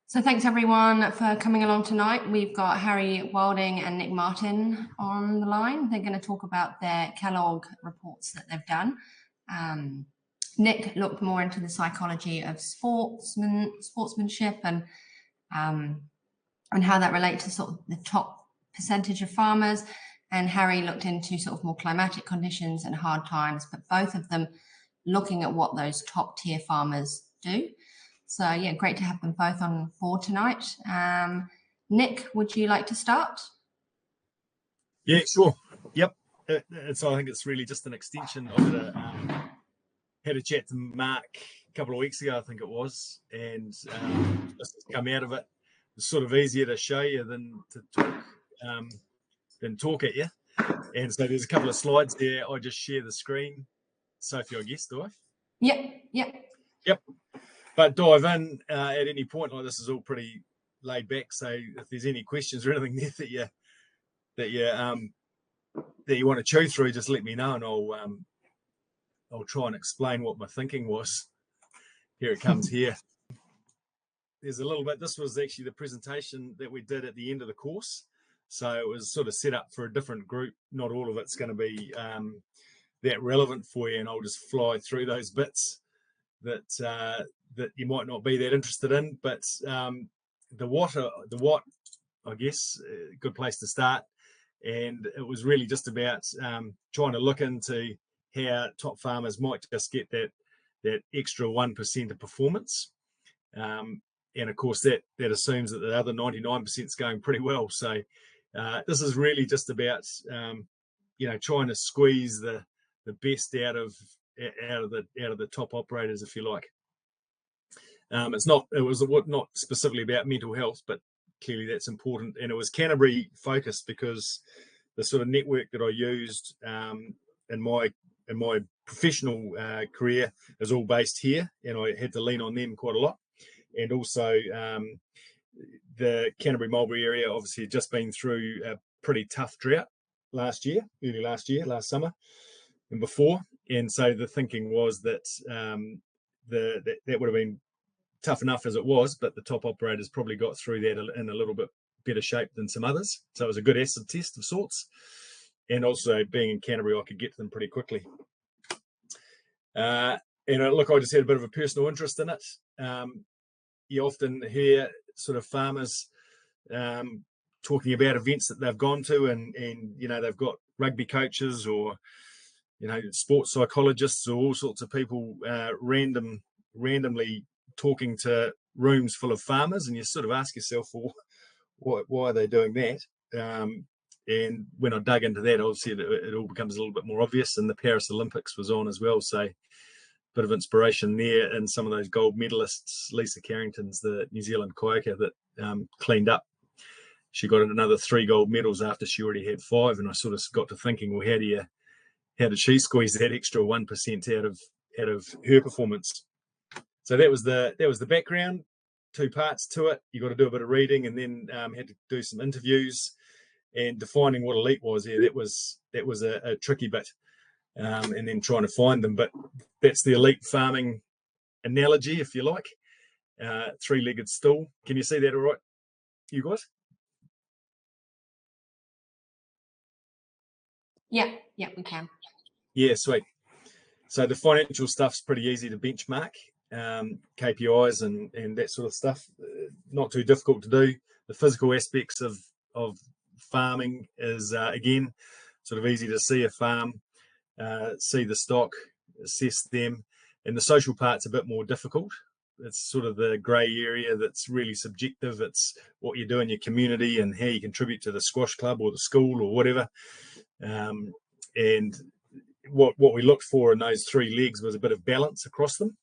So thanks everyone for coming along tonight. We've got Harry Wilding and Nick Martin on the line. They're going to talk about their Kellogg reports that they've done. Nick looked more into the psychology of sportsmanship and how that relates to sort of the top percentage of farmers. And Harry looked into sort of more climatic conditions and hard times, but both of them looking at what those top tier farmers do. So yeah, great to have them both on board tonight. Nick, would you like to start? Yeah, sure. Yep. So I think it's really just an extension of it. Had a chat to Mark a couple of weeks ago, I think it was, and just come out of it. It's sort of easier to show you than to talk at you. And so there's a couple of slides there. I just share the screen. Sophie, I guess, do I? Yep. But dive in at any point. Like, this is all pretty laid back. So if there's any questions or anything there that you want to chew through, just let me know, and I'll try and explain what my thinking was. Here it comes here. There's a little bit. This was actually the presentation that we did at the end of the course. So it was sort of set up for a different group. Not all of it's going to be that relevant for you, and I'll just fly through those bits that you might not be that interested in. But the what, I guess, a good place to start. And it was really just about trying to look into how top farmers might just get that extra 1% of performance. And of course, that assumes that the other 99% is going pretty well. So this is really just about trying to squeeze the best out of the top operators, if you like. It was not specifically about mental health, but clearly that's important. And it was Canterbury focused because the sort of network that I used in my professional career is all based here, and I had to lean on them quite a lot. And also the Canterbury Mulberry area obviously had just been through a pretty tough drought last summer and before. And so the thinking was that that would have been tough enough as it was, but the top operators probably got through that in a little bit better shape than some others. So it was a good acid test of sorts. And also being in Canterbury, I could get to them pretty quickly. Look, I just had a bit of a personal interest in it. You often hear sort of farmers talking about events that they've gone to, and they've got rugby coaches or sports psychologists or all sorts of people randomly talking to rooms full of farmers, and you sort of ask yourself, well, why are they doing that? And when I dug into that, obviously it all becomes a little bit more obvious. And the Paris Olympics was on as well, so a bit of inspiration there. And some of those gold medalists, Lisa Carrington's the New Zealand kayaker that cleaned up. She got another 3 gold medals after she already had 5, and I sort of got to thinking, well, how did she squeeze that extra 1% out of her performance? So that was the background. 2 parts to it. You got to do a bit of reading, and then had to do some interviews and defining what elite was. Yeah, that was a tricky bit, and then trying to find them. But that's the elite farming analogy, if you like. 3-legged stool. Can you see that all right, you guys? Yeah, we can. Yeah, sweet. So the financial stuff's pretty easy to benchmark. KPIs and that sort of stuff, not too difficult to do. The physical aspects of farming is again sort of easy to see a farm, see the stock, assess them, and the social part's a bit more difficult. It's sort of the grey area that's really subjective. It's what you do in your community and how you contribute to the squash club or the school or whatever. And what we looked for in those 3 legs was a bit of balance across them.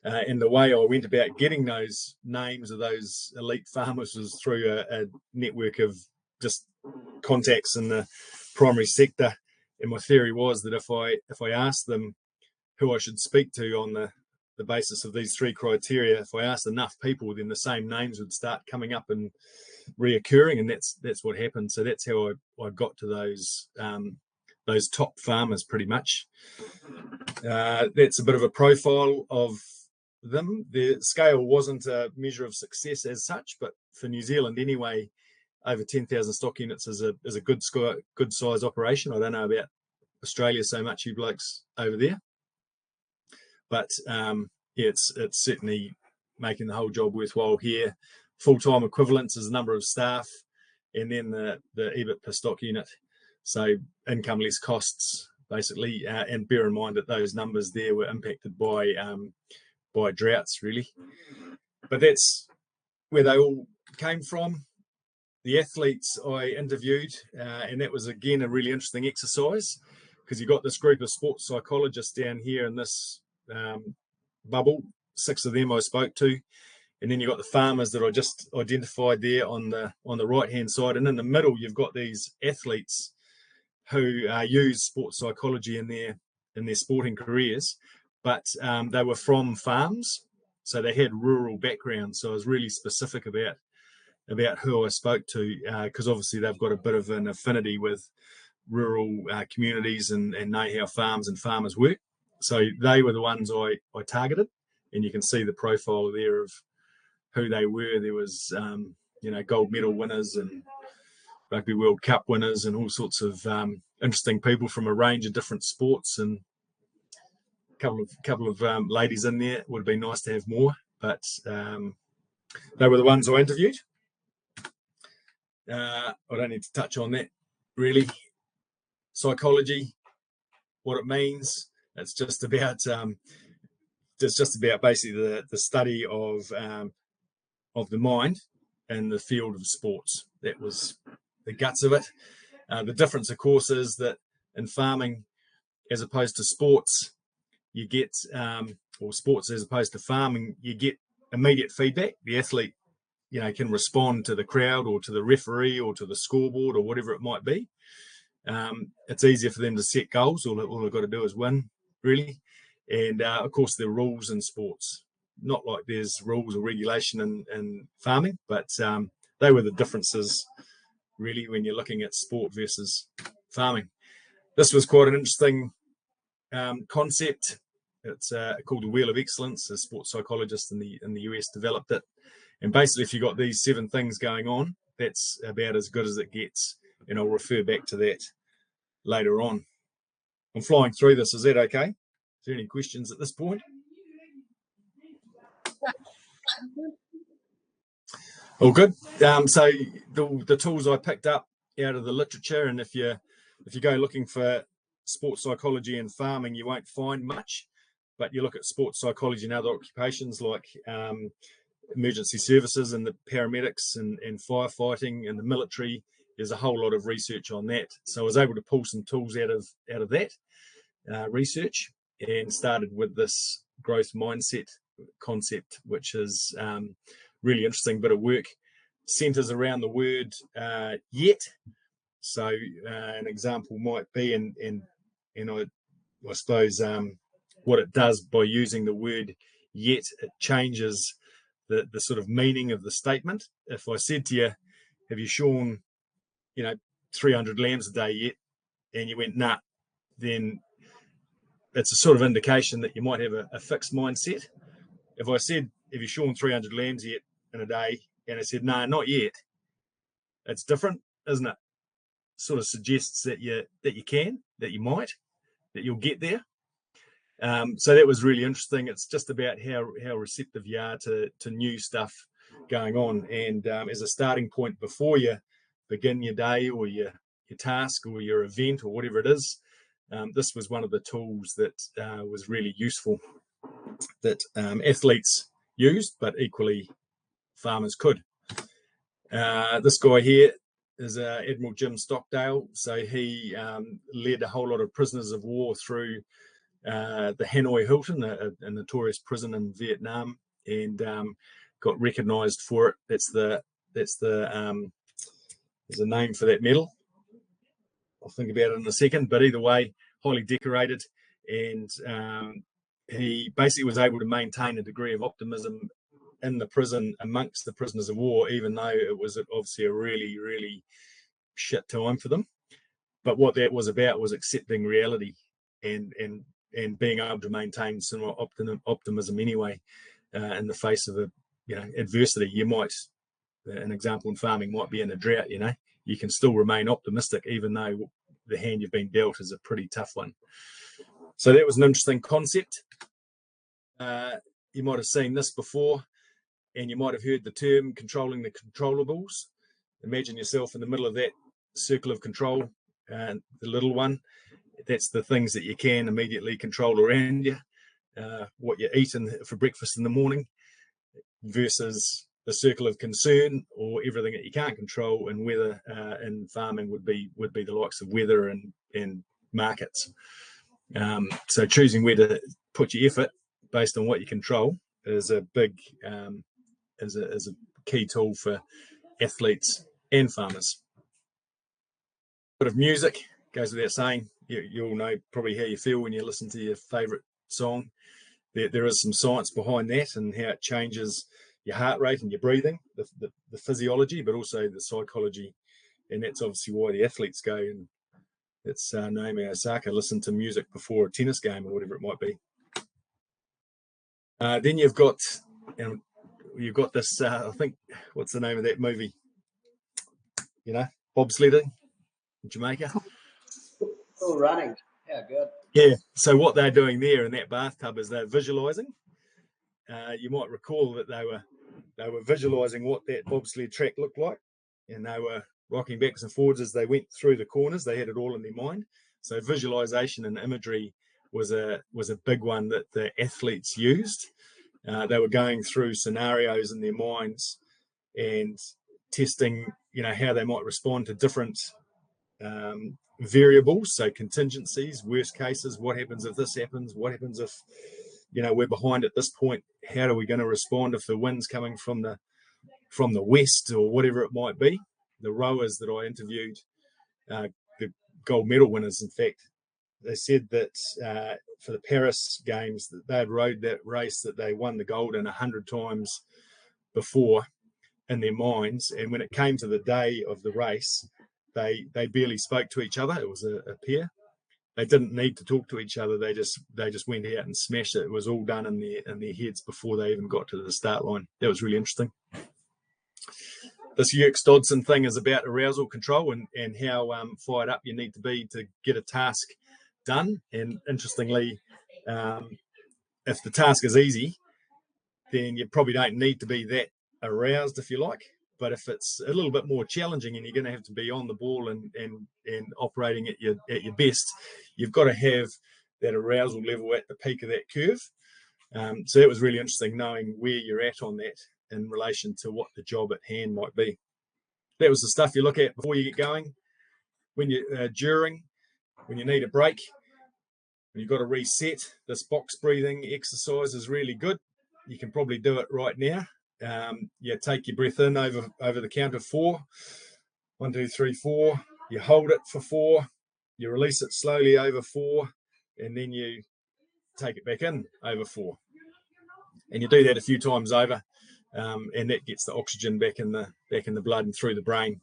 And the way I went about getting those names of those elite farmers was through a network of just contacts in the primary sector. And my theory was that if I asked them who I should speak to on the basis of these 3 criteria, if I asked enough people, then the same names would start coming up and reoccurring, and that's what happened. So that's how I got to those top farmers pretty much. That's a bit of a profile of them. The scale wasn't a measure of success as such, but for New Zealand anyway, over 10,000 stock units is a good size operation. I don't know about Australia so much, you blokes over there, but yeah, it's certainly making the whole job worthwhile here. Full-time equivalents is the number of staff, and then the EBIT per stock unit, so income less costs basically, and bear in mind that those numbers there were impacted by droughts really, but that's where they all came from. The athletes I interviewed, and that was again a really interesting exercise, because you got this group of sports psychologists down here in this bubble. 6 of them I spoke to, and then you got the farmers that I just identified there on the right hand side, and in the middle you've got these athletes who use sports psychology in their sporting careers, but they were from farms, so they had rural backgrounds. So I was really specific about who I spoke to, because obviously they've got a bit of an affinity with rural communities and know how farms and farmers work. So they were the ones I targeted, and you can see the profile there of who they were. There was gold medal winners and Rugby World Cup winners and all sorts of interesting people from a range of different sports, and a couple of ladies in there. Would have been nice to have more, but they were the ones I interviewed. I don't need to touch on that really. Psychology, what it means, it's just about basically the study of the mind in the field of sports. That was the guts of it. The difference, of course, is that in farming, as opposed to sports, you get or sports as opposed to farming, you get immediate feedback. The athlete, can respond to the crowd or to the referee or to the scoreboard or whatever it might be. It's easier for them to set goals. All they've got to do is win, really. And of course, there are rules in sports. Not like there's rules or regulation in farming, but they were the differences, really, when you're looking at sport versus farming. This was quite an interesting concept. It's called the Wheel of Excellence. A sports psychologist in the US developed it. And basically, if you've got these 7 things going on, that's about as good as it gets. And I'll refer back to that later on. I'm flying through this. Is that okay? Is there any questions at this point? All good. So the tools I picked up out of the literature, and if you go looking for sports psychology and farming, you won't find much. But you look at sports psychology and other occupations like emergency services and the paramedics and firefighting and the military, there's a whole lot of research on that. So I was able to pull some tools out of that research, and started with this growth mindset concept, which is really interesting bit of work. Centers around the word yet. So an example might be, and I suppose what it does by using the word yet, it changes the sort of meaning of the statement. If I said to you, have you shorn 300 lambs a day yet? And you went, nah, then it's a sort of indication that you might have a fixed mindset. If I said, have you shorn 300 lambs yet in a day? And I said, no, not yet. It's different, isn't it? Sort of suggests that you can, that you might, that you'll get there. So that was really interesting. It's just about how receptive you are to new stuff going on. And as a starting point before you begin your day or your task or your event or whatever it is, this was one of the tools that was really useful, that athletes used, but equally farmers could. This guy here is Admiral Jim Stockdale. So he led a whole lot of prisoners of war through the Hanoi Hilton, a notorious prison in Vietnam, and got recognised for it. There's a name for that medal. I'll think about it in a second, but either way, highly decorated, and he basically was able to maintain a degree of optimism in the prison amongst the prisoners of war, even though it was obviously a really, really shit time for them. But what that was about was accepting reality and being able to maintain some optimism anyway. in the face of adversity. You might, an example in farming might be in a drought. You can still remain optimistic even though the hand you've been dealt is a pretty tough one. So that was an interesting concept. You might have seen this before, and you might have heard the term controlling the controllables. Imagine yourself in the middle of that circle of control, the little one. That's the things that you can immediately control around you, what you eat for breakfast in the morning, versus the circle of concern or everything that you can't control. And weather in farming would be the likes of weather and markets. So choosing where to put your effort based on what you control is a big is a key tool for athletes and farmers. A bit of music goes without saying. You'll know probably how you feel when you listen to your favourite song. There is some science behind that and how it changes your heart rate and your breathing, the physiology, but also the psychology. And that's obviously why the athletes go, and it's Naomi Osaka, listen to music before a tennis game or whatever it might be. Then you've got this, I think, what's the name of that movie? Bobsledding in Jamaica. Cool running. Yeah, good. Yeah, so what they're doing there in that bathtub is they're visualizing. You might recall that they were visualizing what that bobsled track looked like, and they were rocking backwards and forwards as they went through the corners. They had it all in their mind. So visualization and imagery was a big one that the athletes used. They were going through scenarios in their minds and testing, how they might respond to different variables, so contingencies, worst cases. What happens if this happens? What happens if we're behind at this point? How are we going to respond if the wind's coming from the west or whatever it might be? The rowers that I interviewed, the gold medal winners, in fact, they said that for the Paris Games that they had rowed that race that they won the gold in 100 times before in their minds, and when it came to the day of the race, they barely spoke to each other. It was a pair. They didn't need to talk to each other. They just went out and smashed it. It was all done in their heads before they even got to the start line. That was really interesting. This Yerkes Dodson thing is about arousal control and how fired up you need to be to get a task done. And interestingly, if the task is easy, then you probably don't need to be that aroused, if you like. But if it's a little bit more challenging and you're going to have to be on the ball and operating at your best, you've got to have that arousal level at the peak of that curve. So that was really interesting, knowing where you're at on that in relation to what the job at hand might be. That was the stuff you look at before you get going. When you during, when you need a break, when you've got to reset, this box breathing exercise is really good. You can probably do it right now. You take your breath in over the count of 4. 1, 2, 3, 4. You hold it for 4. You release it slowly over 4, and then you take it back in over 4. And you do that a few times over, and that gets the oxygen back in the blood and through the brain.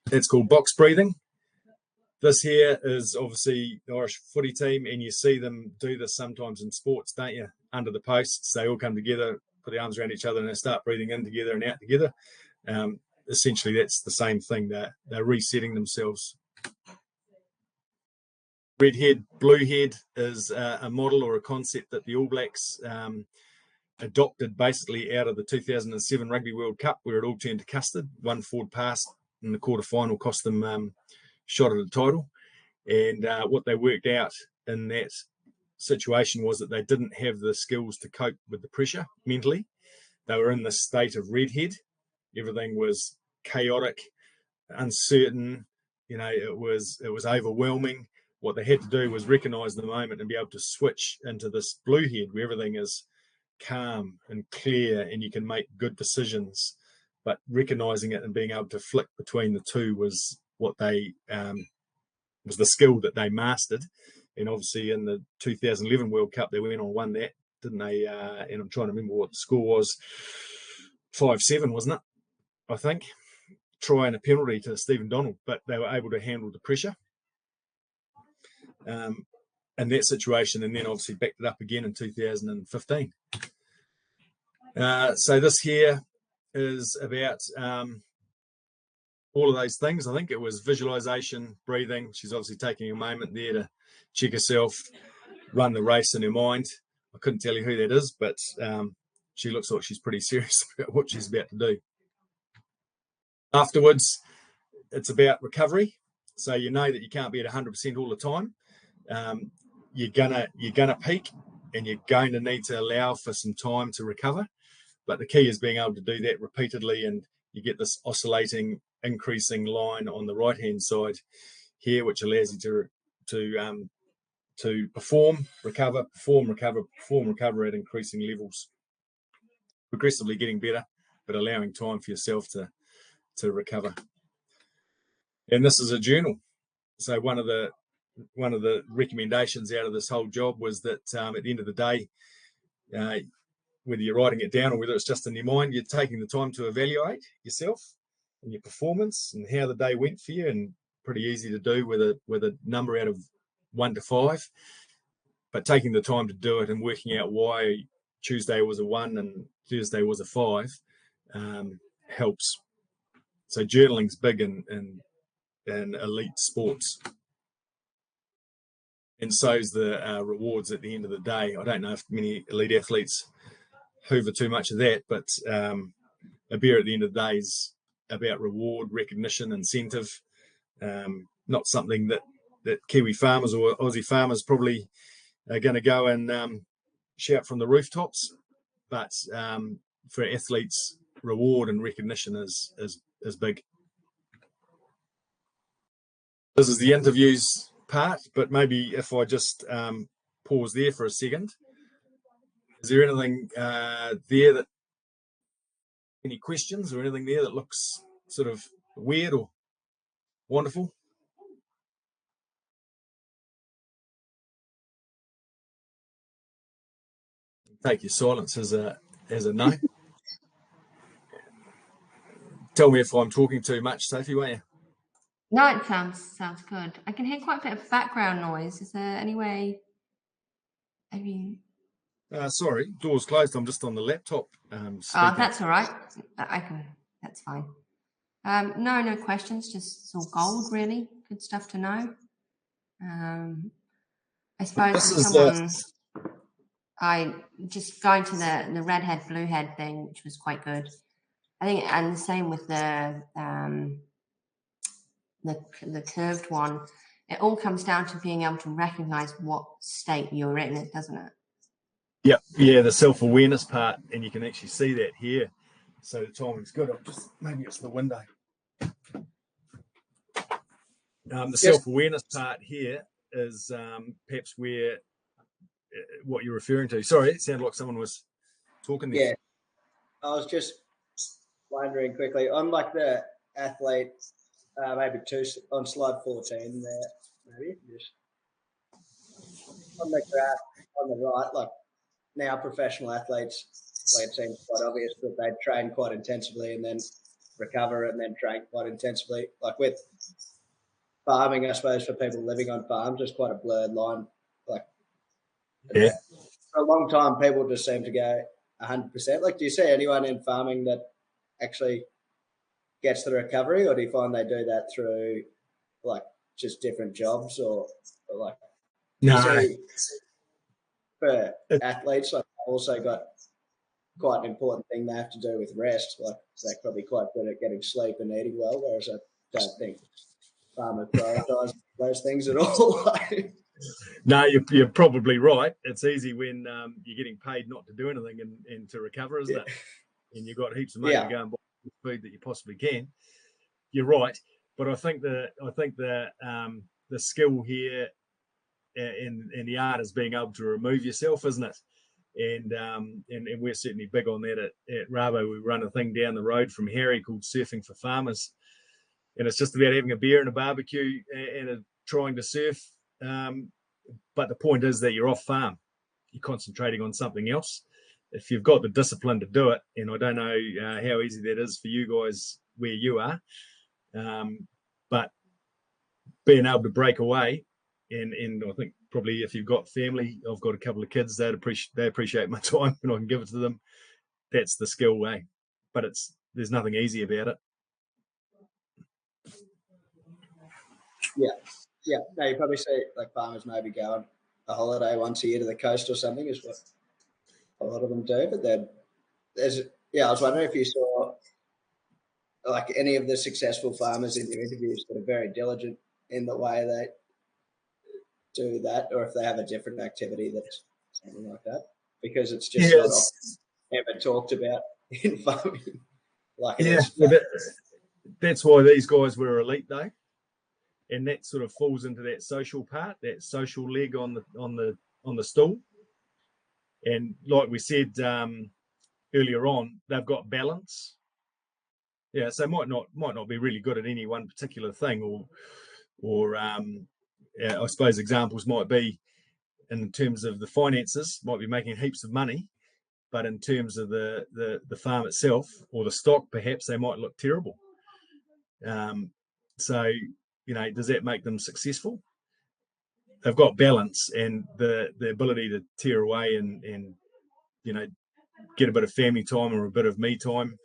That's called box breathing. This here is obviously the Irish footy team, and you see them do this sometimes in sports, don't you? Under the posts, they all come together, put their arms around each other, and they start breathing in together and out together. Essentially, that's the same thing. They're resetting themselves. Red head, blue head is a model or a concept that the All Blacks adopted basically out of the 2007 Rugby World Cup, where it all turned to custard. One forward pass in the quarter-final cost them shot at the title. And what they worked out in that situation was that they didn't have the skills to cope with the pressure mentally. They were in this state of redhead. Everything was chaotic, uncertain. It was overwhelming. What they had to do was recognize the moment and be able to switch into this blue head where everything is calm and clear and you can make good decisions. But recognizing it and being able to flick between the two was what they was the skill that they mastered. And obviously in the 2011 World Cup, they went on and won that, didn't they? And I'm trying to remember what the score was. 5-7, wasn't it? I think. Try and a penalty to Stephen Donald, but they were able to handle the pressure. in that situation, and then obviously backed it up again in 2015. So this here is about all of those things. I think it was visualization, breathing. She's obviously taking a moment there to check herself, run the race in her mind. I couldn't tell you who that is, but she looks like she's pretty serious about what she's about to do. Afterwards, it's about recovery. So you know that you can't be at 100% all the time. You're gonna peak, and you're going to need to allow for some time to recover. But the key is being able to do that repeatedly, and you get this oscillating, increasing line on the right-hand side here, which allows you to perform, recover, perform, recover at increasing levels, progressively getting better, but allowing time for yourself to recover. And this is a journal. So one of the recommendations out of this whole job was that at the end of the day, whether you're writing it down or whether it's just in your mind, you're taking the time to evaluate yourself and your performance and how the day went for you. And pretty easy to do with a number out of 1 to 5, but taking the time to do it and working out why Tuesday was a 1 and Thursday was a 5 helps. So journaling's big in elite sports, and so's the rewards at the end of the day. I don't know if many elite athletes hoover too much of that, but a beer at the end of the day is about reward, recognition, incentive. Not something that Kiwi farmers or Aussie farmers probably are going to go and shout from the rooftops, but for athletes, reward and recognition is big. This is the interviews part, but maybe if I just pause there for a second. Is there anything there that, any questions or anything there that looks sort of weird or wonderful? Take your silence as a no. Tell me if I'm talking too much, Sophie, won't you? No, it sounds good. I can hear quite a bit of background noise. Is there any way? Sorry, door's closed. I'm just on the laptop. Oh, that's all right. That's fine. No questions. Just it's all gold, really. Good stuff to know. I suppose I just going to the redhead, bluehead thing, which was quite good. I think, and the same with the curved one. It all comes down to being able to recognize what state you're in, doesn't it? Yeah, the self-awareness part, and you can actually see that here. So the timing's good. Maybe it's the window. The self-awareness part here is perhaps where what you're referring to. Sorry, it sounded like someone was talking there. Yeah, I was just wondering quickly on like the athlete, maybe on slide 14 there, maybe just on the graph on the right, like now professional athletes, like it seems quite obvious that they train quite intensively and then recover and then train quite intensively. Like with farming, I suppose for people living on farms, there's quite a blurred line. Like, yeah, for a long time, people just seem to go 100%. Like, do you see anyone in farming that actually gets the recovery, or do you find they do that through like just different jobs, or like? No. For athletes, like also got quite an important thing they have to do with rest. Like they're probably quite good at getting sleep and eating well, whereas I don't think farmers prioritise those things at all. No, you're probably right. It's easy when you're getting paid not to do anything and to recover, isn't it? And you've got heaps of money to go and buy food that you possibly can. You're right, but I think the skill here in the art is being able to remove yourself, isn't it? And we're certainly big on that at Rabo. We run a thing down the road from Harry called Surfing for Farmers, and it's just about having a beer and a barbecue and trying to surf. But the point is that you're off farm. You're concentrating on something else. If you've got the discipline to do it, and I don't know how easy that is for you guys where you are, but being able to break away, and I think probably if you've got family, I've got a couple of kids, they appreciate my time and I can give it to them. That's the skill way, but there's nothing easy about it. Yeah. No, you probably see like farmers maybe go on a holiday once a year to the coast or something is what a lot of them do. But then I was wondering if you saw like any of the successful farmers in your interviews that are very diligent in the way they do that, or if they have a different activity that's something like that, because it's just not often ever talked about in farming like it is. Well, that's why these guys were elite though, and that sort of falls into that social part, that social leg on the stool. And like we said earlier on, they've got balance. Yeah, so might not be really good at any one particular thing, or I suppose examples might be in terms of the finances, might be making heaps of money, but in terms of the farm itself or the stock, perhaps they might look terrible. So, does that make them successful? They've got balance and the ability to tear away and get a bit of family time or a bit of me time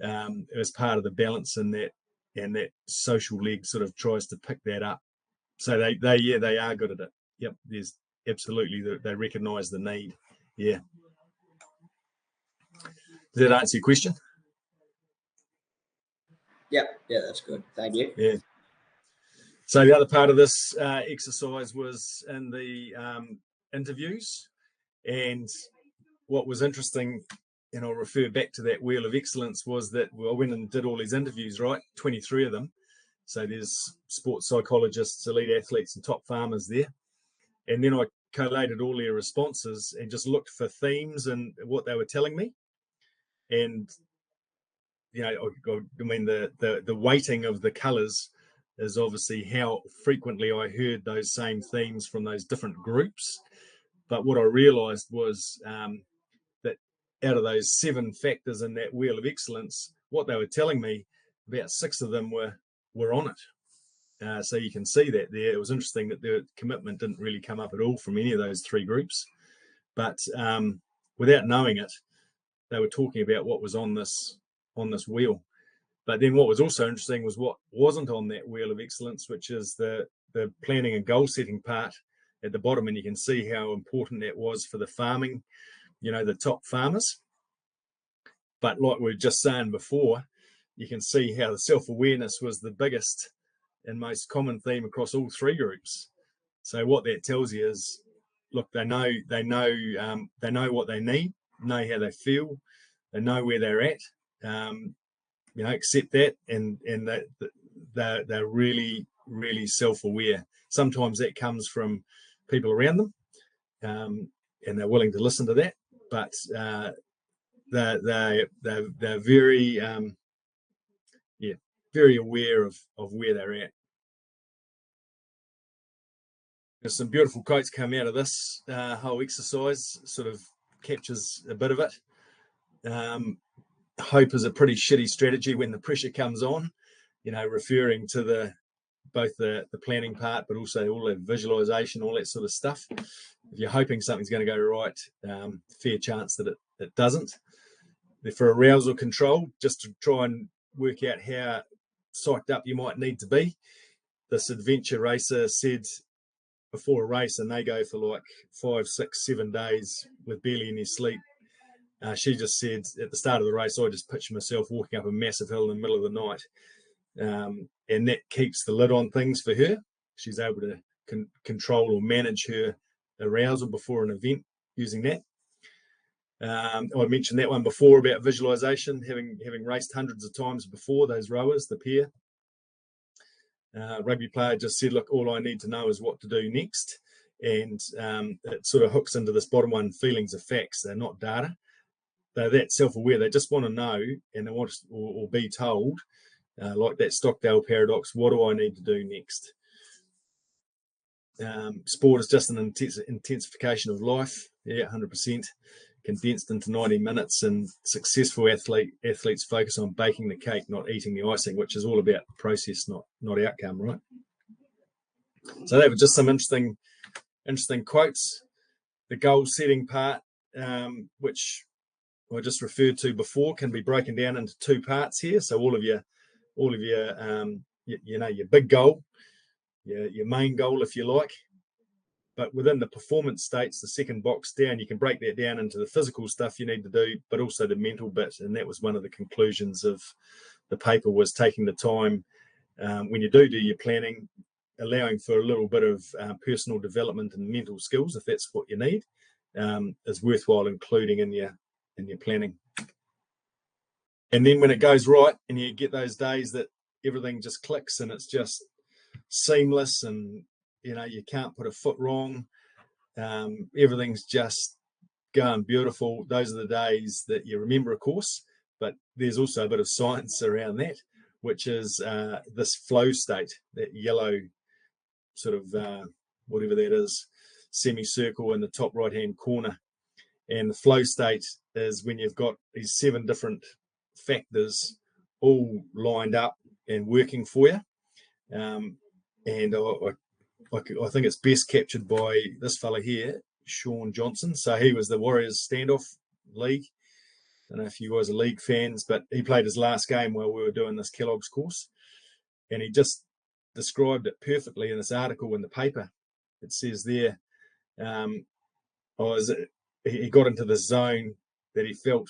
as part of the balance, and that social leg sort of tries to pick that up. So they are good at it. Yep, there's absolutely they recognise the need. Yeah. Does that answer your question? Yeah, that's good. Thank you. Yeah. So the other part of this exercise was in the interviews, and what was interesting, and I'll refer back to that wheel of excellence, was that I went and did all these interviews, right? 23 of them. So there's sports psychologists, elite athletes, and top farmers there. And then I collated all their responses and just looked for themes and what they were telling me. And I mean the weighting of the colours is obviously how frequently I heard those same themes from those different groups. But what I realised was that out of those 7 factors in that wheel of excellence, what they were telling me, about 6 of them were on it. So you can see that there. It was interesting that the commitment didn't really come up at all from any of those 3 groups. But without knowing it, they were talking about what was on this wheel. But then what was also interesting was what wasn't on that wheel of excellence, which is the planning and goal setting part at the bottom. And you can see how important that was for the farming, the top farmers. But like we were just saying before, you can see how the self-awareness was the biggest and most common theme across all 3 groups. So what that tells you is, look, they know what they need, know how they feel, they know where they're at, accept that, and they're really, really self-aware. Sometimes that comes from people around them, and they're willing to listen to that, but they're very very aware of where they're at. There's some beautiful quotes come out of this whole exercise, sort of captures a bit of it. Hope is a pretty shitty strategy when the pressure comes on, referring to both the planning part, but also all the visualization, all that sort of stuff. If you're hoping something's going to go right, fair chance that it doesn't. For arousal control, just to try and work out how psyched up you might need to be. This adventure racer said before a race, and they go for like 5, 6, 7 days with barely any sleep. She just said at the start of the race, I just picture myself walking up a massive hill in the middle of the night. And that keeps the lid on things for her. She's able to control or manage her arousal before an event using that. I mentioned that one before about visualization, having raced hundreds of times before, those rowers, the pair. Rugby player just said, look, all I need to know is what to do next. And it sort of hooks into this bottom one, feelings are facts, they're not data. They're that self-aware, they just want to know, and they want to, or be told, like that Stockdale paradox, what do I need to do next? Sport is just an intensification of life. Yeah, 100%. Condensed into 90 minutes, and successful athletes focus on baking the cake, not eating the icing, which is all about process, not outcome, right? So that was just some interesting interesting quotes. The goal setting part, which I just referred to before, can be broken down into two parts here. So all of your your big goal, your main goal, if you like. But within the performance states, the second box down, you can break that down into the physical stuff you need to do, but also the mental bit. And that was one of the conclusions of the paper, was taking the time when you do your planning, allowing for a little bit of personal development and mental skills, if that's what you need, is worthwhile including in your planning. And then when it goes right and you get those days that everything just clicks and it's just seamless and you can't put a foot wrong, everything's just going beautiful, those are the days that you remember, of course. But there's also a bit of science around that, which is this flow state, that yellow sort of whatever that is, semicircle in the top right hand corner. And the flow state is when you've got these 7 different factors all lined up and working for you. And I think it's best captured by this fella here, Sean Johnson. So he was the Warriors Standoff League. I don't know if you guys are league fans, but he played his last game while we were doing this Kellogg's course. And he just described it perfectly in this article in the paper. It says there, he got into the zone that he felt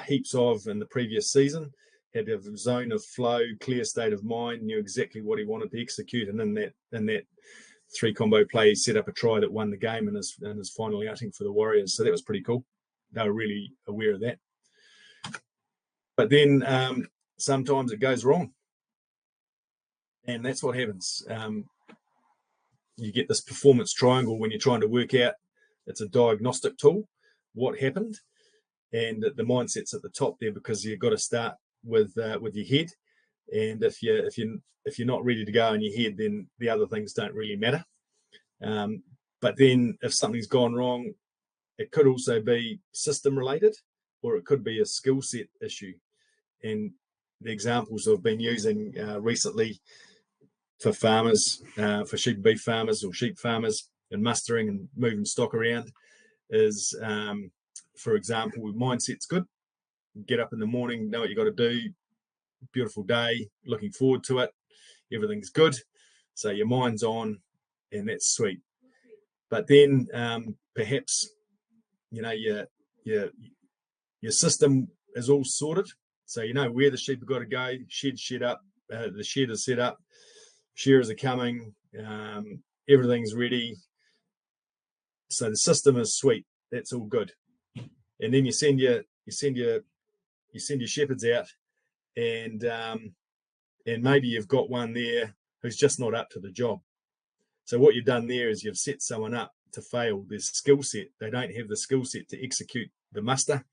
heaps of in the previous season, had a zone of flow, clear state of mind, knew exactly what he wanted to execute. And in that 3-combo play, he set up a try that won the game in his final outing for the Warriors. So that was pretty cool. They were really aware of that. But then sometimes it goes wrong. And that's what happens. You get this performance triangle when you're trying to work out, it's a diagnostic tool, what happened. And the mindset's at the top there, because you've got to start with your head. And if you're not ready to go in your head, then the other things don't really matter. But then if something's gone wrong, it could also be system related, or it could be a skill set issue. And the examples I've been using recently for farmers, for sheep and beef farmers or sheep farmers, and mustering and moving stock around is, for example, mindset's good. Get up in the morning, know what you got to do. Beautiful day, looking forward to it. Everything's good. So your mind's on, and that's sweet. But then perhaps, your system is all sorted. So you know where the sheep have got to go, shed up, the shed is set up, shearers are coming, everything's ready. So the system is sweet. That's all good. And then you send your shepherds out, and maybe you've got one there who's just not up to the job. So what you've done there is you've set someone up to fail. Their skill set, they don't have the skill set to execute the muster,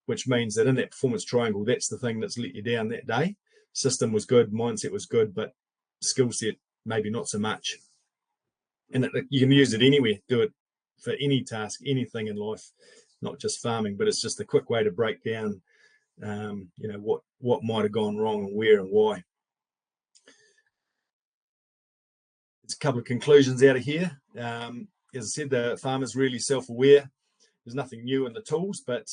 which means that in that performance triangle, that's the thing that's let you down that day. System was good, mindset was good, but skill set maybe not so much. And you can use it anywhere. Do it for any task, anything in life, not just farming. But it's just a quick way to break down, what might have gone wrong and where and why. There's a couple of conclusions out of here. As I said, the farmer's really self-aware. There's nothing new in the tools, but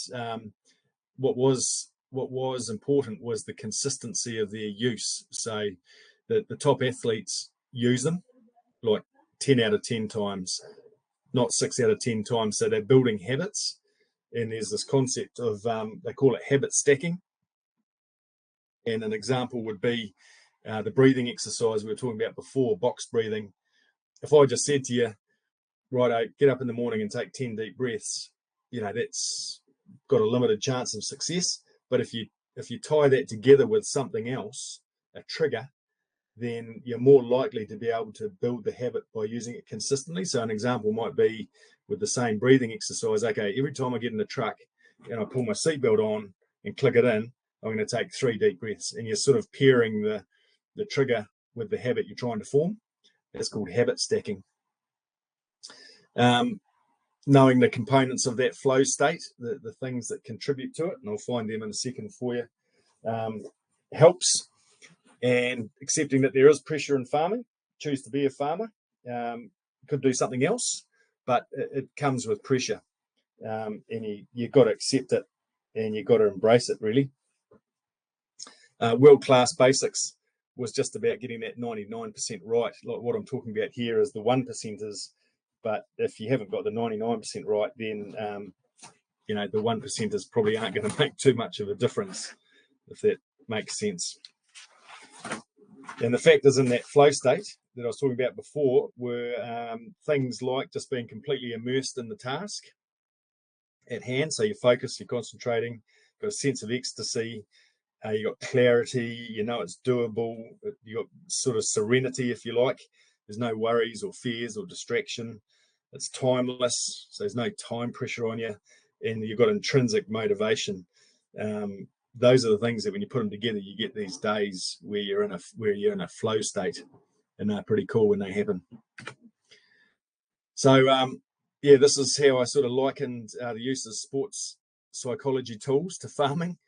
what was important was the consistency of their use. So the top athletes use them like 10 out of 10 times, not 6 out of 10 times. So they're building habits. And there's this concept of, they call it habit stacking. And an example would be the breathing exercise we were talking about before, box breathing. If I just said to you, righto, get up in the morning and take 10 deep breaths, that's got a limited chance of success. But if you tie that together with something else, a trigger, then you're more likely to be able to build the habit by using it consistently. So an example might be with the same breathing exercise. Okay, every time I get in the truck and I pull my seatbelt on and click it in, I'm going to take 3 deep breaths. And you're sort of pairing the trigger with the habit you're trying to form. That's called habit stacking. Knowing the components of that flow state, the things that contribute to it, and I'll find them in a second for you, helps. And accepting that there is pressure in farming, choose to be a farmer, do something else, but it comes with pressure, and you've got to accept it, and you've got to embrace it, really. World-class basics was just about getting that 99% right. Like what I'm talking about here is the 1%ers, but if you haven't got the 99% right, then the 1%ers probably aren't going to make too much of a difference, if that makes sense. And the factors in that flow state that I was talking about before were things like just being completely immersed in the task at hand. So you're focused, you're concentrating, got a sense of ecstasy, you got clarity, it's doable, you got sort of serenity, if you like. There's no worries or fears or distraction. It's timeless, so there's no time pressure on you, and you've got intrinsic motivation. Those are the things that when you put them together, you get these days where you're in a flow state, and they're pretty cool when they happen. So this is how I sort of likened the use of sports psychology tools to farming.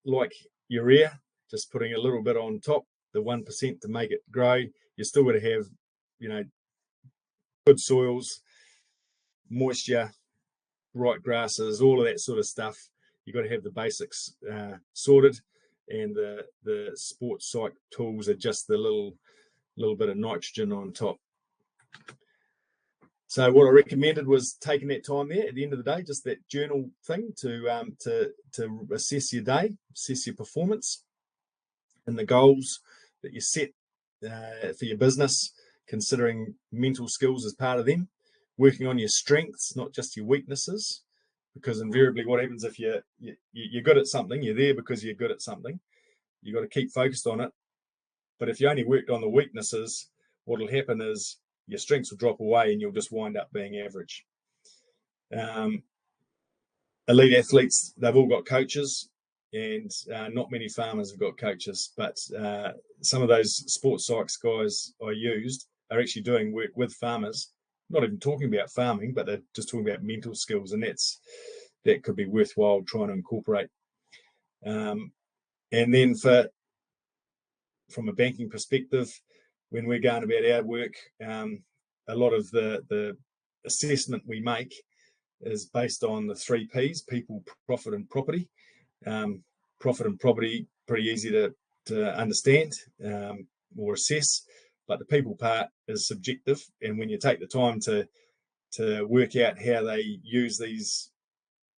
Like urea, just putting a little bit on top, the 1% to make it grow. You're still going to have, good soils, moisture, right grasses, all of that sort of stuff. You've got to have the basics sorted, and the sports psych tools are just the little bit of nitrogen on top. So what I recommended was taking that time there at the end of the day, just that journal thing to assess your day, assess your performance, and the goals that you set for your business, considering mental skills as part of them, working on your strengths, not just your weaknesses, because invariably what happens if you're good at something, you're there because you're good at something. You've got to keep focused on it. But if you only worked on the weaknesses, what will happen is your strengths will drop away and you'll just wind up being average. Elite athletes, they've all got coaches, and not many farmers have got coaches, but some of those sports psychs guys I used are actually doing work with farmers, not even talking about farming, but they're just talking about mental skills, and that could be worthwhile trying to incorporate. And then from a banking perspective, when we're going about our work, a lot of the assessment we make is based on the 3 Ps: people, profit, and property. Profit and property, pretty easy to understand or assess, but the people part is subjective. And when you take the time to work out how they use these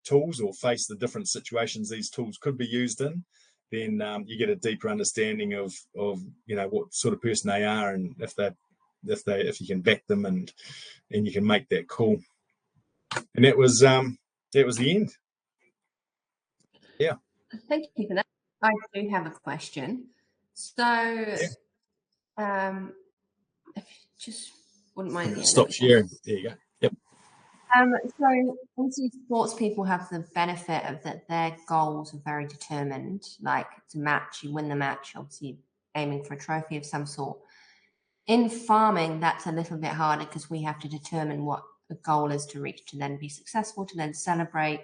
tools or face the different situations these tools could be used in, then you get a deeper understanding of what sort of person they are, and if you can back them and you can make that call. And that was the end. Yeah. Thank you for that. I do have a question. So, if you just wouldn't mind. Stop sharing. There you go. Yep. So obviously sports people have the benefit of that their goals are very determined, like to match, you win the match, obviously aiming for a trophy of some sort. In farming, that's a little bit harder because we have to determine what the goal is to reach to then be successful, to then celebrate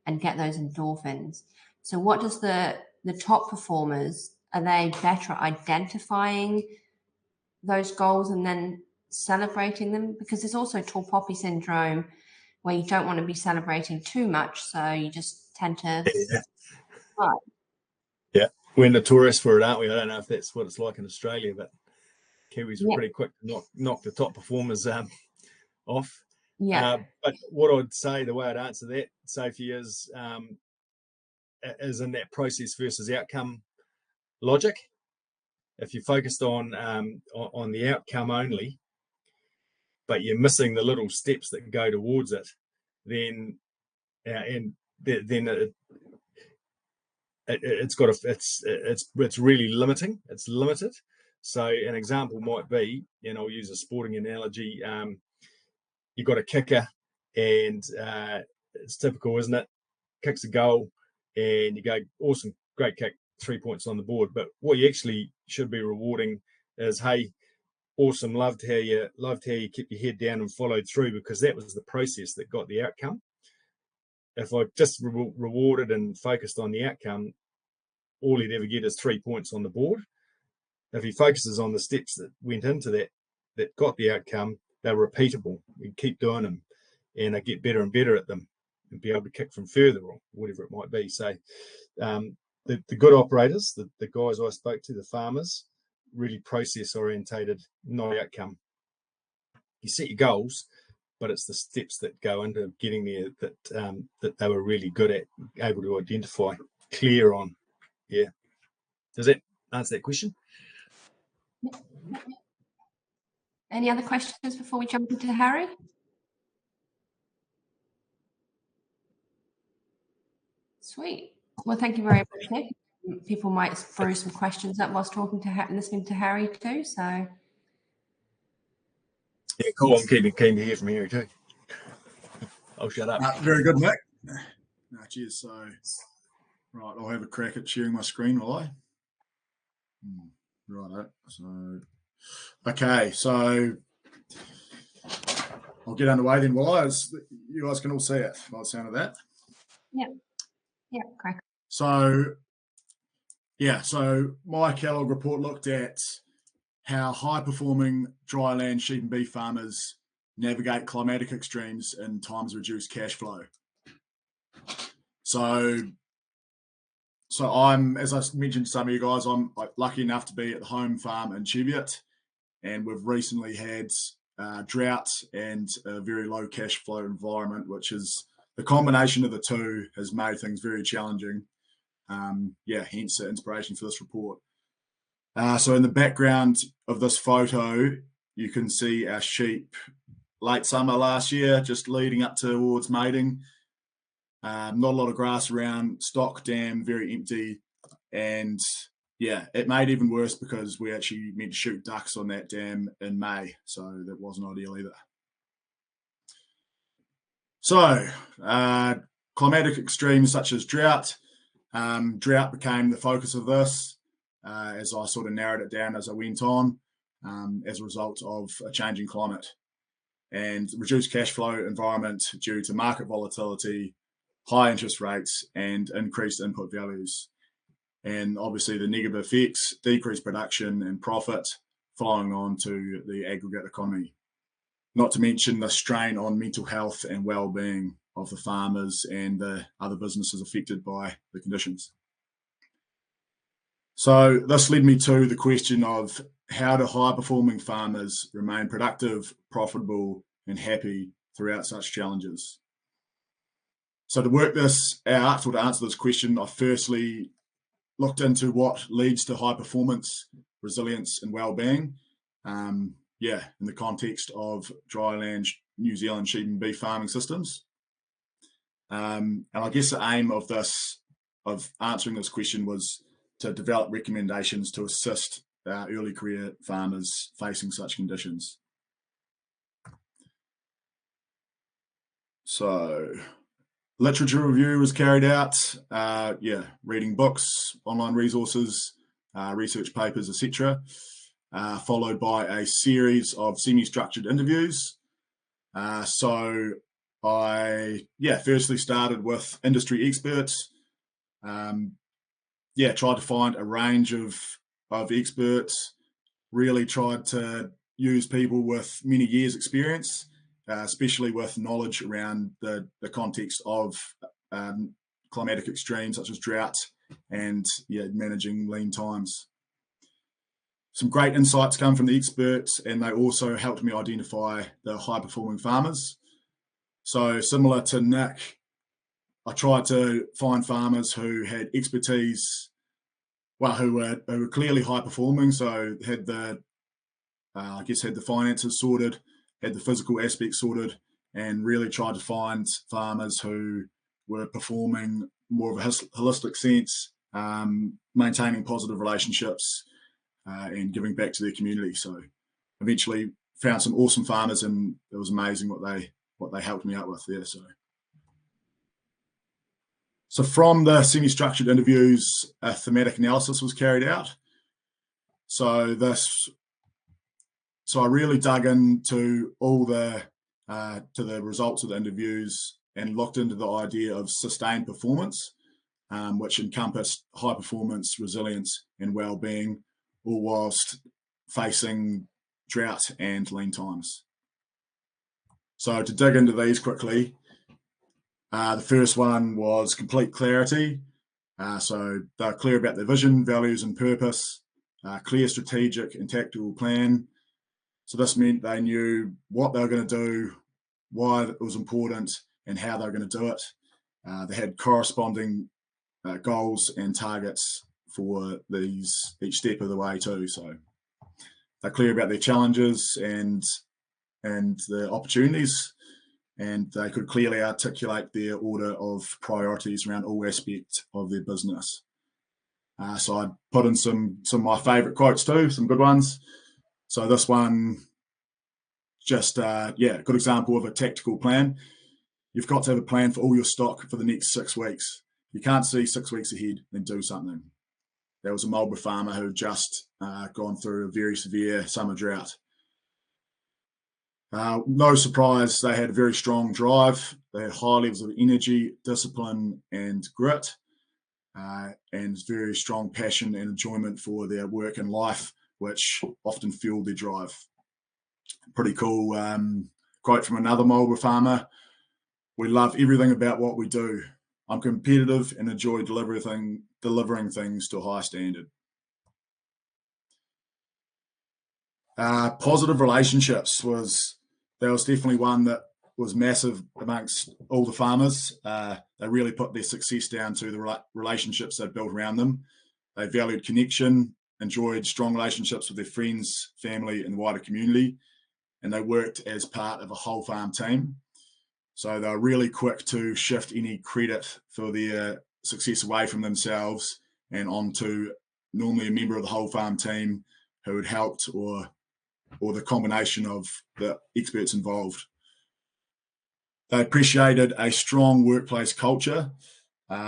and get those endorphins. So what does the top performers, are they better at identifying those goals and then celebrating them? Because there's also tall poppy syndrome where you don't want to be celebrating too much, so you just tend to we're notorious for it, aren't we? I don't know if that's what it's like in Australia, but Kiwis were pretty quick to knock the top performers off. But what I'd say, the way I'd answer that, Sophie, is in that process versus outcome logic. If you're focused on the outcome only, but you're missing the little steps that go towards it, then it's really limiting. It's limited. So an example might be, and I'll use a sporting analogy. You've got a kicker, and it's typical, isn't it? Kicks a goal, and you go, awesome, great kick, 3 points on the board. But what you actually should be rewarding is, hey, awesome, loved how you kept your head down and followed through, because that was the process that got the outcome. If I just rewarded and focused on the outcome, all he'd ever get is 3 points on the board. If he focuses on the steps that went into that got the outcome, they're repeatable. You keep doing them, and they get better and better at them, and be able to kick from further or whatever it might be. So the good operators, the guys I spoke to, the farmers, really process orientated, not outcome. You set your goals, but it's the steps that go into getting there that they were really good at, able to identify, clear on. Yeah. Does that answer that question? Any other questions before we jump into Harry? Sweet. Well, thank you very much, Nick. People might throw some questions up whilst listening to Harry too. So. Yeah, cool. I'm keen to hear from Harry too. I'll shut up. Very good, Nick. Cheers. So, right, I'll have a crack at sharing my screen, will I? Right. So, okay. So, I'll get underway then, will I? You guys can all see it by the sound of that. Yeah. Yeah, crack. So my Kellogg report looked at how high-performing dry land sheep and beef farmers navigate climatic extremes in times of reduced cash flow. So I'm, as I mentioned to some of you guys, I'm lucky enough to be at the home farm in Cheviot, and we've recently had drought and a very low cash flow environment, which is the combination of the two has made things very challenging. Hence the inspiration for this report. So in the background of this photo, you can see our sheep late summer last year, just leading up towards mating. Not a lot of grass around, stock dam very empty, and it made even worse because we actually meant to shoot ducks on that dam in May, so that wasn't ideal either. So climatic extremes such as drought. Drought became the focus of this as I sort of narrowed it down as I went on as a result of a changing climate and reduced cash flow environment due to market volatility, high interest rates, and increased input values. And obviously the negative effects, decreased production and profit following on to the aggregate economy. Not to mention the strain on mental health and well-being of the farmers and the other businesses affected by the conditions. So this led me to the question of how do high-performing farmers remain productive, profitable, and happy throughout such challenges? So to work this out, or to answer this question, I firstly looked into what leads to high performance, resilience, and well-being. In the context of dryland New Zealand sheep and beef farming systems. And I guess the aim of answering this question was to develop recommendations to assist early career farmers facing such conditions. So literature review was carried out, reading books, online resources, research papers, etc., followed by a series of semi-structured interviews. So I, firstly started with industry experts. Tried to find a range of experts, really tried to use people with many years experience, especially with knowledge around the context of climatic extremes such as drought and managing lean times. Some great insights come from the experts, and they also helped me identify the high-performing farmers. So similar to Nick, I tried to find farmers who had expertise, who were clearly high-performing, so had the finances sorted, had the physical aspects sorted, and really tried to find farmers who were performing more of a holistic sense, maintaining positive relationships, and giving back to their community. So eventually found some awesome farmers, and it was amazing what they helped me out with there. So from the semi-structured interviews, a thematic analysis was carried out. So I really dug into all to the results of the interviews and looked into the idea of sustained performance, which encompassed high performance, resilience, and well-being, all whilst facing drought and lean times. So to dig into these quickly, the first one was complete clarity. So they're clear about their vision, values, and purpose, clear strategic and tactical plan. So this meant they knew what they were going to do, why it was important, and how they were going to do it. They had corresponding goals and targets for each step of the way too. So they're clear about their challenges and the opportunities, and they could clearly articulate their order of priorities around all aspects of their business. So I put in some of my favourite quotes too, some good ones. So this one, just good example of a tactical plan. You've got to have a plan for all your stock for the next 6 weeks. If you can't see 6 weeks ahead, then do something. There was a Marlborough farmer who had just gone through a very severe summer drought. No surprise, they had a very strong drive. They had high levels of energy, discipline, and grit, and very strong passion and enjoyment for their work and life, which often fueled their drive. Pretty cool quote from another Marlborough farmer. We love everything about what we do. I'm competitive and enjoy delivering things to a high standard. Positive relationships was definitely one that was massive amongst all the farmers. They really put their success down to the relationships they built around them. They valued connection, enjoyed strong relationships with their friends, family, and the wider community, and they worked as part of a whole farm team. So they were really quick to shift any credit for their success away from themselves and onto normally a member of the whole farm team who had helped or the combination of the experts involved. They appreciated a strong workplace culture,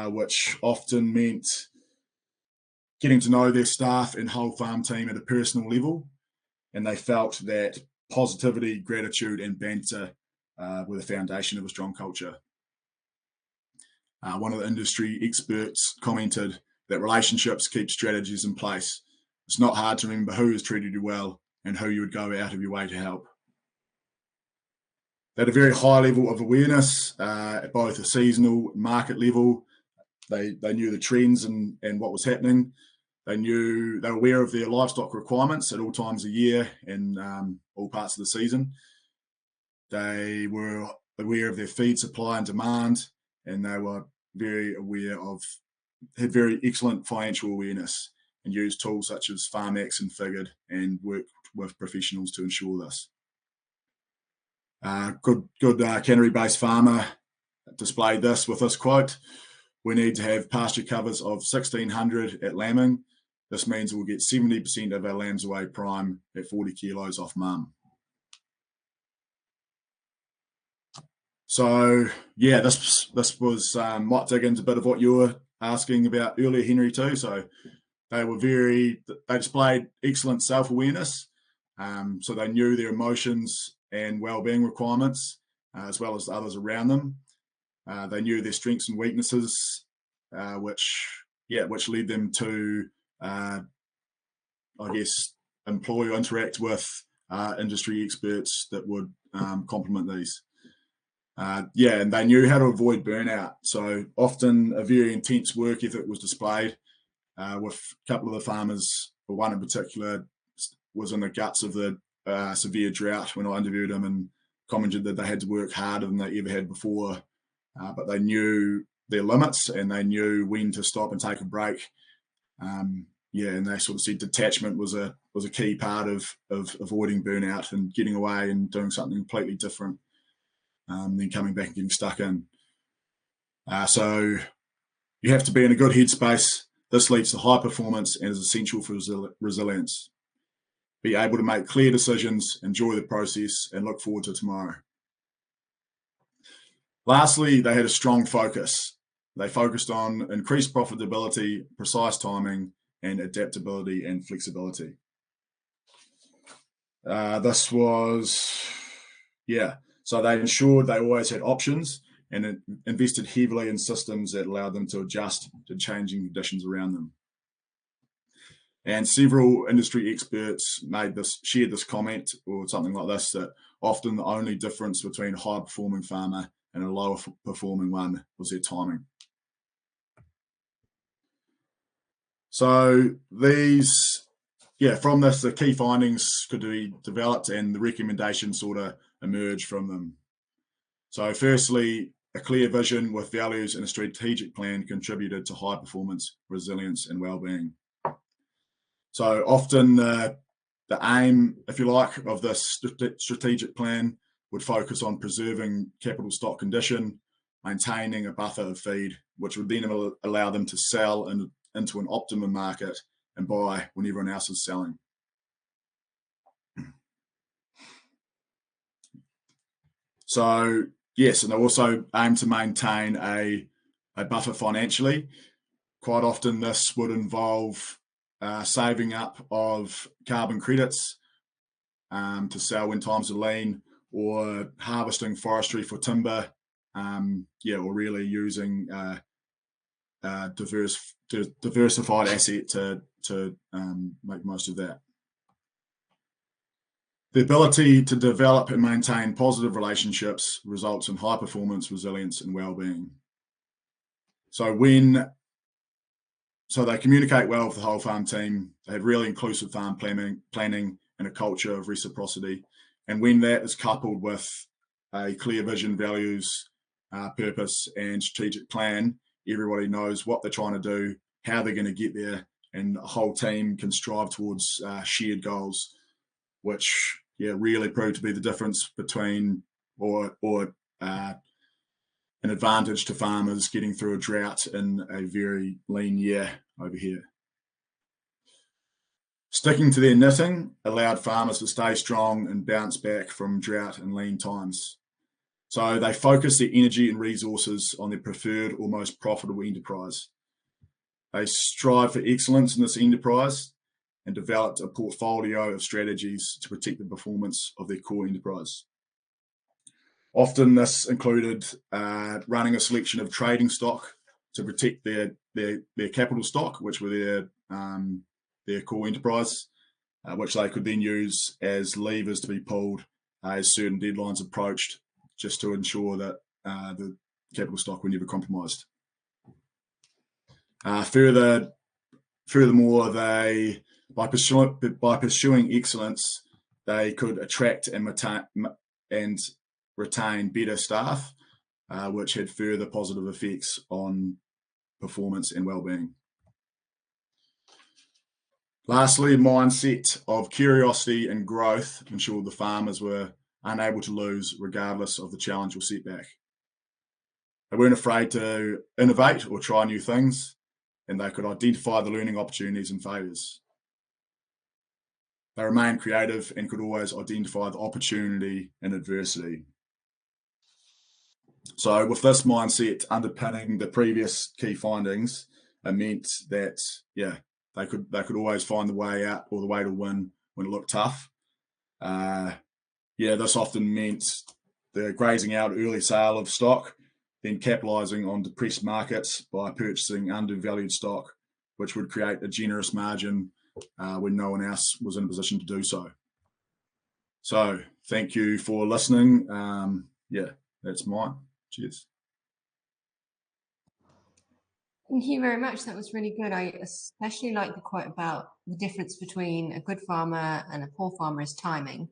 which often meant getting to know their staff and whole farm team at a personal level. And they felt that positivity, gratitude, and banter were the foundation of a strong culture. One of the industry experts commented that relationships keep strategies in place. It's not hard to remember who has treated you well and who you would go out of your way to help. They had a very high level of awareness at both a seasonal market level. They knew the trends and what was happening. They were aware of their livestock requirements at all times of year and all parts of the season. They were aware of their feed supply and demand, and they were very aware had very excellent financial awareness and used tools such as FarmX and Figured and worked with professionals to ensure this. Good Canterbury-based farmer displayed this with this quote: "We need to have pasture covers of 1,600 at lambing. This means we'll get 70% of our lambs away prime at 40 kilos off mum." So yeah, this was might dig into a bit of what you were asking about earlier, Henry, too. So they displayed excellent self-awareness. So they knew their emotions and well-being requirements, as well as others around them. They knew their strengths and weaknesses, which led them to, employ or interact with industry experts that would complement these. And they knew how to avoid burnout. So often a very intense work ethic was displayed with a couple of the farmers, or one in particular was in the guts of the severe drought when I interviewed him, and commented that they had to work harder than they ever had before, but they knew their limits and they knew when to stop and take a break. And they sort of said detachment was a key part of avoiding burnout and getting away and doing something completely different. Then coming back and getting stuck in. So you have to be in a good headspace. This leads to high performance and is essential for resilience. Be able to make clear decisions, enjoy the process, and look forward to tomorrow. Lastly, they had a strong focus. They focused on increased profitability, precise timing, and adaptability and flexibility. So they ensured they always had options and invested heavily in systems that allowed them to adjust to changing conditions around them. And several industry experts shared this comment or something like this, that often the only difference between a high-performing farmer and a lower-performing one was their timing. So from this, the key findings could be developed and the recommendations sort of emerge from them. So firstly, a clear vision with values and a strategic plan contributed to high performance, resilience, and well-being. So often the aim, if you like, of this strategic plan would focus on preserving capital stock condition, maintaining a buffer of feed, which would then allow them to sell into an optimum market and buy when everyone else is selling. So yes, and they also aim to maintain a buffer financially. Quite often this would involve saving up of carbon credits to sell when times are lean, or harvesting forestry for timber, or really using diversified asset to make most of that. The ability to develop and maintain positive relationships results in high performance, resilience, and well-being. So they communicate well with the whole farm team. They have really inclusive farm planning and a culture of reciprocity. And when that is coupled with a clear vision, values, purpose, and strategic plan, everybody knows what they're trying to do, how they're going to get there, and the whole team can strive towards shared goals, which really proved to be the difference between or an advantage to farmers getting through a drought in a very lean year over here. Sticking to their knitting allowed farmers to stay strong and bounce back from drought and lean times. So they focused their energy and resources on their preferred or most profitable enterprise. They strive for excellence in this enterprise and developed a portfolio of strategies to protect the performance of their core enterprise. Often this included running a selection of trading stock to protect their capital stock, which were their core enterprise, which they could then use as levers to be pulled as certain deadlines approached, just to ensure that the capital stock were never compromised. Furthermore, by pursuing excellence, they could attract and retain better staff, which had further positive effects on performance and well-being. Lastly, a mindset of curiosity and growth ensured the farmers were unable to lose regardless of the challenge or setback. They weren't afraid to innovate or try new things, and they could identify the learning opportunities and failures. They remained creative and could always identify the opportunity in adversity. So with this mindset underpinning the previous key findings, it meant that, they could always find the way out or the way to win when it looked tough. This often meant the grazing out early sale of stock, then capitalising on depressed markets by purchasing undervalued stock, which would create a generous margin when no one else was in a position to do so. So thank you for listening. That's mine. Cheers. Thank you very much. That was really good. I especially like the quote about the difference between a good farmer and a poor farmer is timing.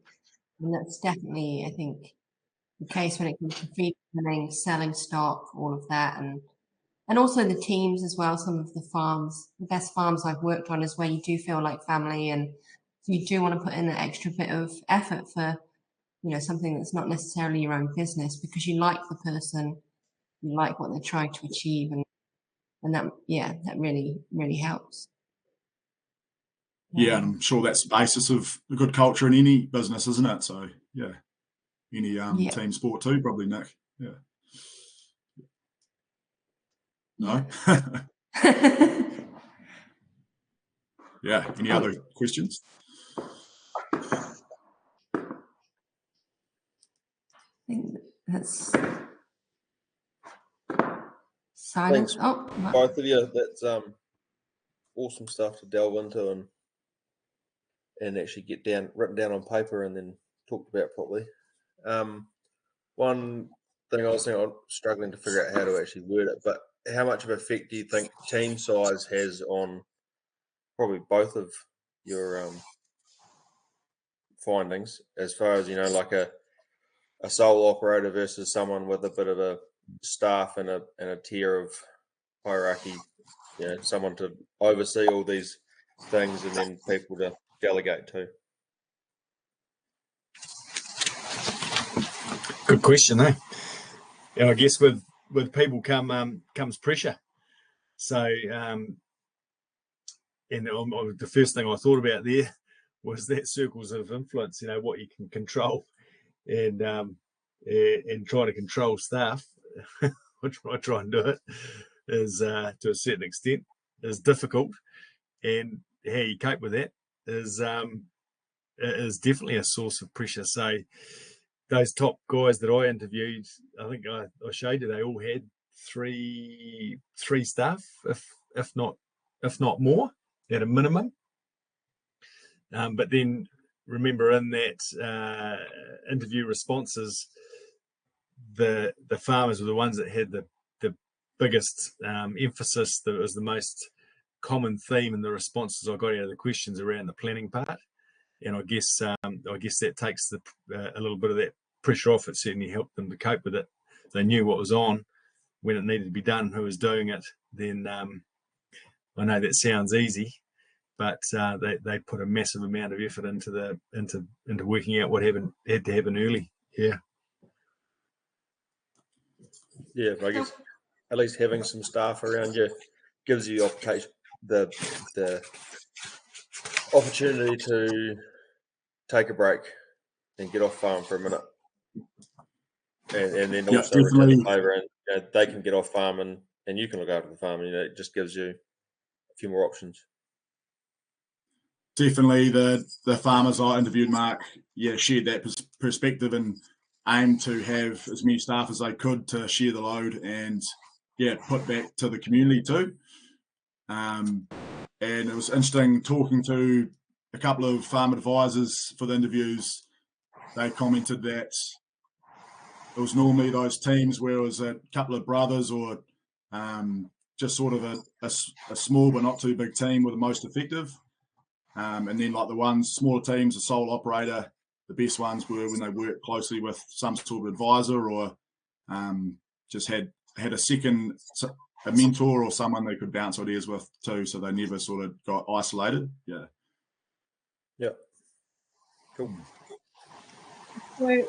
And that's definitely, I think, the case when it comes to feed planning, selling stock, all of that. And also the teams as well. Some of the best farms I've worked on is where you do feel like family, and you do want to put in an extra bit of effort for, something that's not necessarily your own business, because you like the person, you like what they're trying to achieve, and that really, really helps. Yeah, and I'm sure that's the basis of a good culture in any business, isn't it? So any team sport too, probably, Nick. Yeah. No. Yeah. Any other questions? I think that's silence. Thanks, both of you. That's awesome stuff to delve into, and and actually get written down on paper and then talked about properly. One thing I was struggling to figure out how to actually word it, but how much of effect do you think team size has on probably both of your findings, as far as, like a sole operator versus someone with a bit of a staff and a tier of hierarchy, someone to oversee all these things and then people to delegate to? Good question, eh? Yeah, I guess with people comes pressure. So, and the first thing I thought about there was that circles of influence. What you can control, and try to control staff. I try and do it is to a certain extent is difficult, and how you cope with that is definitely a source of pressure. So those top guys that I interviewed, I think I showed you, they all had three staff, if not more, at a minimum. But then remember, in that interview responses, the farmers were the ones that had the biggest emphasis. That was the most common theme in the responses I got out of the questions around the planning part. And I guess that takes a little bit of that pressure off. It certainly helped them to cope with it. They knew what was on, when it needed to be done, who was doing it. Then I know that sounds easy, but they put a massive amount of effort into working out what had to happen early. Yeah. Yeah, I guess at least having some staff around you gives you the opportunity to take a break and get off farm for a minute, and then also return the favour, and they can get off farm and you can look after the farm. It just gives you a few more options. Definitely, the farmers I interviewed, Mark, shared that perspective and aimed to have as many staff as they could to share the load and put back to the community too. And it was interesting talking to a couple of farm advisors for the interviews. They commented that it was normally those teams where it was a couple of brothers or just sort of a small but not too big team were the most effective. And then like the smaller teams, a sole operator, the best ones were when they worked closely with some sort of advisor or just had a mentor or someone they could bounce ideas with too, so they never sort of got isolated. Yeah. Yeah. Cool. So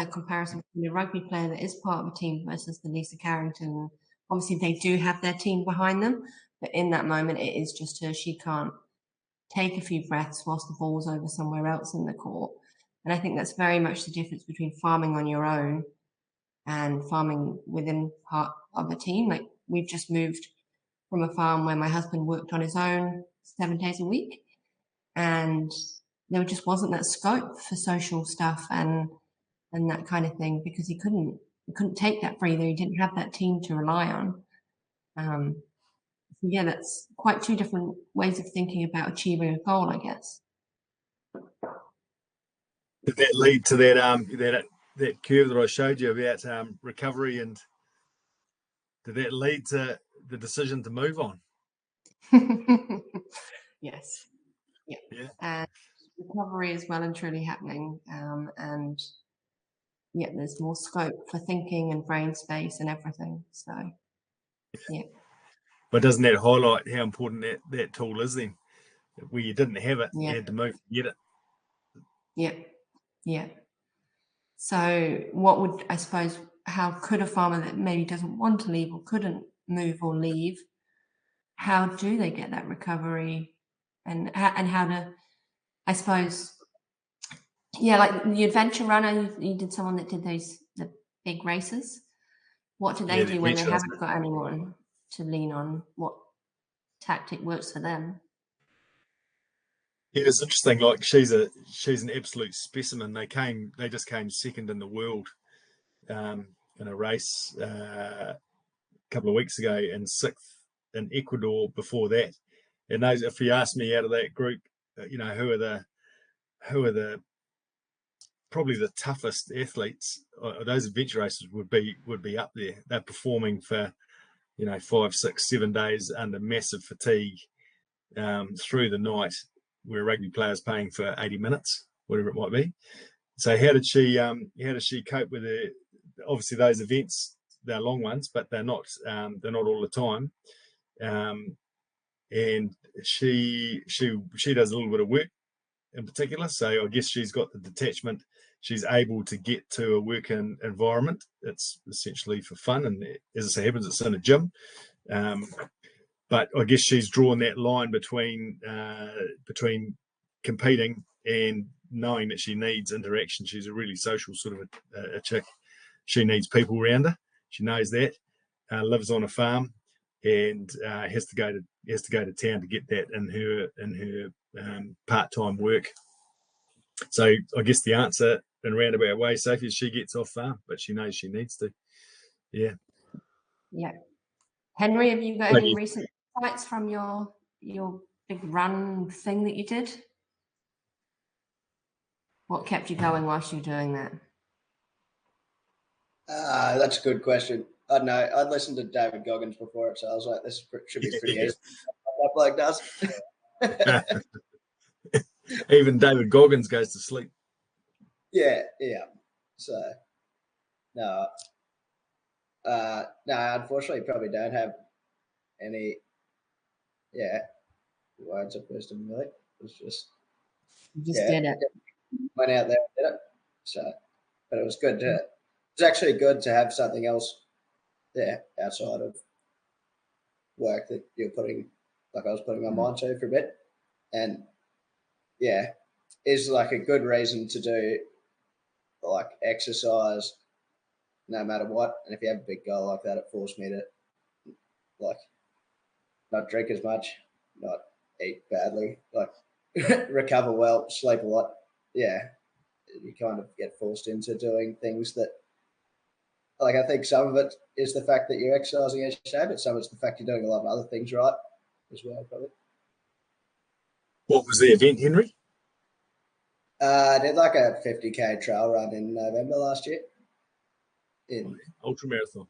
comparison between the rugby player that is part of a team versus the Lisa Carrington. Obviously, they do have their team behind them, but in that moment, it is just her. She can't take a few breaths whilst the ball's over somewhere else in the court. And I think that's very much the difference between farming on your own and farming within part of a team. Like, we've just moved from a farm where my husband worked on his own 7 days a week, and there just wasn't that scope for social stuff and that kind of thing, because he couldn't take that breather. He didn't have that team to rely on. So that's quite two different ways of thinking about achieving a goal, I guess. Did that lead to that curve that I showed you about recovery, and did that lead to the decision to move on? Yes. Yeah. And recovery is well and truly happening, and there's more scope for thinking and brain space and everything. So but doesn't that highlight how important that tool is then? Where you didn't have it, you had to move to get it. Yeah. So how could a farmer that maybe doesn't want to leave or couldn't move or leave, how do they get that recovery, and how to, I suppose, like the adventure runner, you did someone that did the big races. What do they do when they haven't got anyone to lean on? What tactic works for them? Yeah, it's interesting. Like, she's an absolute specimen. They just came second in the world in a race a couple of weeks ago, and sixth in Ecuador before that. And those, if you ask me out of that group, you know, who are the probably the toughest athletes, or those adventure racers would be up there. They're performing for, you know, 5, 6, 7 days under massive fatigue through the night, where a rugby player's paying for 80 minutes, whatever it might be. So how did she cope with it? Obviously those events, they're long ones, but they're not all the time. And she does a little bit of work in particular. So I guess she's got the detachment. She's able to get to a working environment. It's essentially for fun, and as it so happens, it's in a gym. But I guess she's drawn that line between competing and knowing that she needs interaction. She's a really social sort of a chick. She needs people around her. She knows that. Lives on a farm, and has to go to town to get that in her part-time work. So I guess the answer in a roundabout way, Sophie, is she gets off farm, but she knows she needs to. Yeah. Yeah. Henry, have you got any recent insights from your big run thing that you did? What kept you going whilst you were doing that? That's a good question. I don't know. I'd listened to David Goggins before it, so I was like, this should be pretty easy. That bloke does. Even David Goggins goes to sleep. Yeah. So, no, unfortunately, probably don't have any, words of wisdom, really. It was just, You just did it. Went out there and did it. So, but it was good it's actually good to have something else outside of work that you're putting, like I was putting my mind to for a bit. And is like a good reason to do like exercise no matter what. And if you have a big goal like that, it forced me to like not drink as much, not eat badly, like recover well, sleep a lot. Yeah. You kind of get forced into doing things that, like, I think some of it is the fact that you're exercising as you say, but some of it's the fact you're doing a lot of other things right as well, probably. What was the event, Henry? I did like a 50K trail run in November last year. Ultra marathon.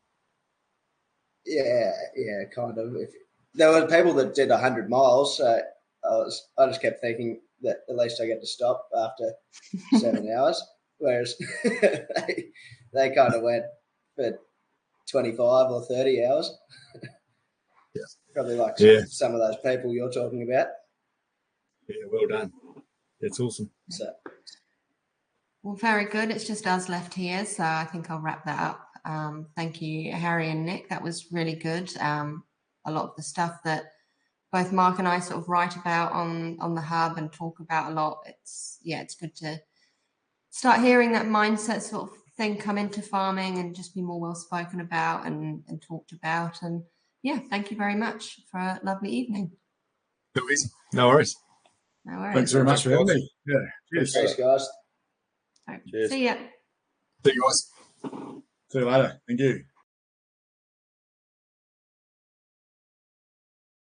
Yeah, kind of. There were people that did 100 miles, so I just kept thinking that at least I get to stop after 7 hours, whereas they kind of went for 25 or 30 hours. Yeah. Probably like some of those people you're talking about. Yeah, well done. That's awesome. So. Well, very good. It's just us left here, so I think I'll wrap that up. Thank you, Harry and Nick. That was really good. A lot of the stuff that both Mark and I sort of write about on the hub and talk about a lot. It's good to start hearing that mindset sort of thing come into farming and just be more well spoken about and talked about. And thank you very much for a lovely evening. No worries. No worries. Thanks very much for having me. Yeah. Cheers. Thanks, guys. Right. Cheers. See ya. See you guys. See you later. Thank you.